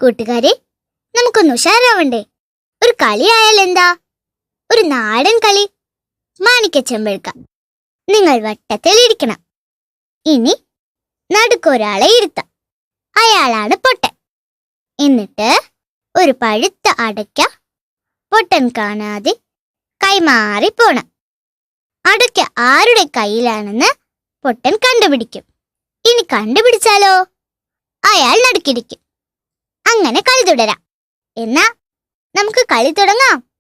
കൂട്ടുകാരെ, നമുക്കൊന്ന് ഉഷാറാവണ്ടേ? ഒരു കളി ആയാലെന്താ? ഒരു നാടൻ കളി. മാണിക്യച്ചെമ്പഴുക്ക. നിങ്ങൾ വട്ടത്തിലിരിക്കണം. ഇനി നടുക്കൊരാളെ ഇരുത്താം. അയാളാണ് പൊട്ടൻ. എന്നിട്ട് ഒരു പഴുത്ത അടയ്ക്ക പൊട്ടൻ കാണാതെ കൈമാറി പോണം. അടയ്ക്ക ആരുടെ കയ്യിലാണെന്ന് പൊട്ടൻ കണ്ടുപിടിക്കും. ഇനി കണ്ടുപിടിച്ചാലോ അയാൾ നടുക്കിരിക്കും. അങ്ങനെ കളി തുടരാം. എന്നാ നമുക്ക് കളി തുടങ്ങാം.